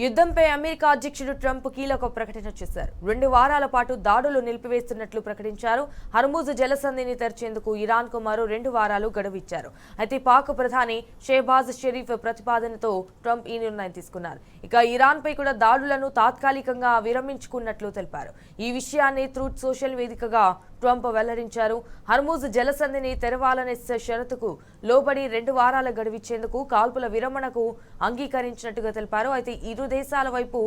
యుద్ధంపై America అధ్యక్షుడు Trump కీలక ప్రకటన చేశారు. 2 వారాల పాటు దాడులు నిలిపివేస్తున్నట్లు ప్రకటించారు. హర్ముజ్ జలసంధిని తెరిచేందుకు ఇరాన్కు మరో 2 వారాలు గడువు ఇచ్చారు. అయితే పాక్ ప్రధాని షెహబాజ్ షరీఫ్ ప్రతిపాదనతో ట్రంప్ ఈ నిర్ణయం తీసుకున్నారు. ఇక ఇరాన్పై కూడా దాడులను తాత్కాలికంగా విరమించుకున్నట్లు తెలిపారు. ఈ విషయాన్ని ట్రూత్ సోషల్ వేదికగా ట్రంప్ వెల్లడించారు. హర్ముజ్ జలసంధిని తెరవాలనే షరతుకు లోబడి 2 వారాల గడువిచ్చేందుకు కాల్పుల విరమణకు అంగీకరించినట్టుగా తెలిపారు. అయితే ఇరు దేశాల వైపు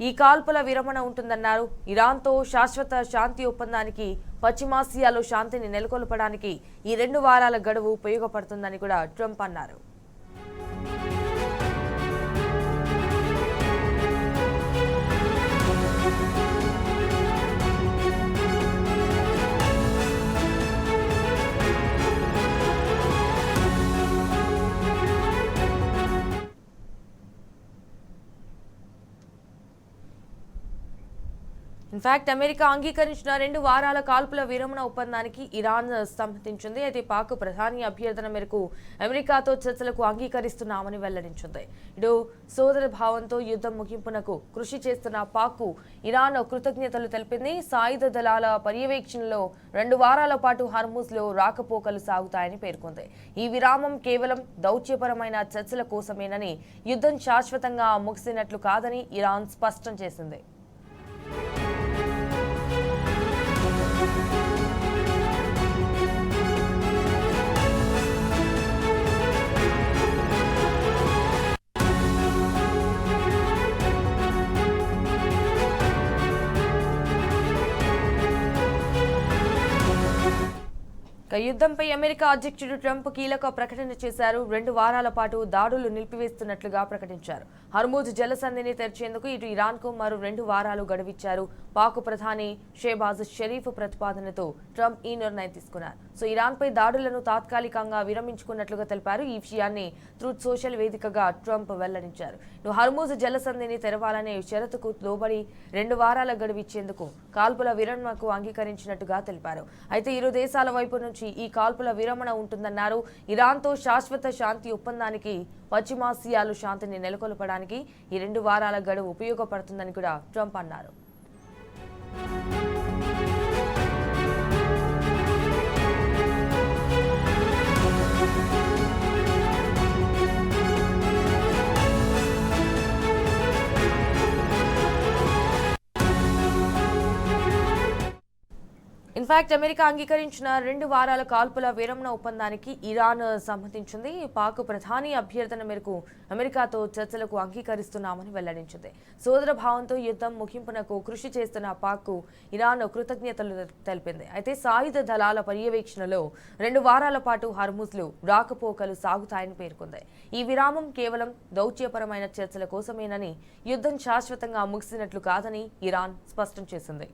ఈ కాల్పుల విరమణ ఉంటుందన్నారు. ఇరాన్తో శాశ్వత శాంతి ఒప్పందానికి, పశ్చిమాసియాలో శాంతిని నెలకొల్పడానికి ఈ 2 వారాల గడువు ఉపయోగపడుతుందని కూడా ట్రంప్ అన్నారు. ఇన్ఫాక్ట్ అమెరికా అంగీకరించిన 2 వారాల కాల్పుల విరమణ ఒప్పందానికి ఇరాన్ సమ్మతించింది. అయితే పాక్ ప్రధాని అభ్యర్థన మేరకు అమెరికాతో చర్చలకు అంగీకరిస్తున్నామని వెల్లడించింది. ఇటు సోదర భావంతో యుద్ధం ముగింపునకు కృషి చేస్తున్న పాక్ ఇరాన్ కృతజ్ఞతలు తెలిపింది. సాయుధ దళాల పర్యవేక్షణలో 2 వారాల పాటు హర్ముజ్లో రాకపోకలు సాగుతాయని పేర్కొంది. ఈ విరామం కేవలం దౌత్యపరమైన చర్చల కోసమేనని, యుద్ధం శాశ్వతంగా ముగిసినట్లు కాదని ఇరాన్ స్పష్టం చేసింది. యుద్ధంపై అమెరికా అధ్యక్షుడు ట్రంప్ కీలక ప్రకటన చేశారు. 2 వారాల పాటు దాడులు నిలిపివేస్తున్నట్లుగా ప్రకటించారు. హర్ముజ్ జలసంధిని తెరిచేందుకు ఇటు ఇరాన్కు మరో 2 వారాలు గడువిచ్చారు. పాక్ ప్రధాని షెహబాజ్ షరీఫ్ ప్రతిపాదనతో ట్రంప్ ఈ నిర్ణయం తీసుకున్నారు. సో ఇరాన్పై దాడులను తాత్కాలికంగా విరమించుకున్నట్లుగా తెలిపారు. ఈ విషయాన్ని ట్రూత్ సోషల్ వేదికగా ట్రంప్ వెల్లడించారు. హర్ముజ్ జలసంధిని తెరవాలనే షరతుకు లోబడి 2 వారాల గడువిచ్చేందుకు కాల్పుల విరమణకు అంగీకరించినట్టుగా తెలిపారు. అయితే ఇరు దేశాల వైపు నుంచి ఈ కాల్పుల విరమణ ఉంటుందన్నారు. ఇరాన్తో శాశ్వత శాంతి ఒప్పందానికి, పశ్చిమాసియాలో శాంతిని నెలకొల్పడానికి ఈ 2 వారాల గడువు ఉపయోగపడుతుందని కూడా ట్రంప్ అన్నారు. ఇన్ఫాక్ట్ అమెరికా అంగీకరించిన 2 వారాల కాల్పుల విరమణ ఒప్పందానికి ఇరాన్ సమ్మతించింది. పాక్ ప్రధాని అభ్యర్థన మేరకు అమెరికాతో చర్చలకు అంగీకరిస్తున్నామని వెల్లడించింది. సోదర భావంతో యుద్ధం ముగింపునకు కృషి చేస్తున్న పాక్ ఇరాన్ కృతజ్ఞతలు తెలిపింది. అయితే సాయుధ దళాల పర్యవేక్షణలో 2 వారాల పాటు హర్ముజ్లో రాకపోకలు సాగుతాయని పేర్కొంది. ఈ విరామం కేవలం దౌత్యపరమైన చర్చల కోసమేనని, యుద్ధం శాశ్వతంగా ముగిసినట్లు కాదని ఇరాన్ స్పష్టం చేసింది.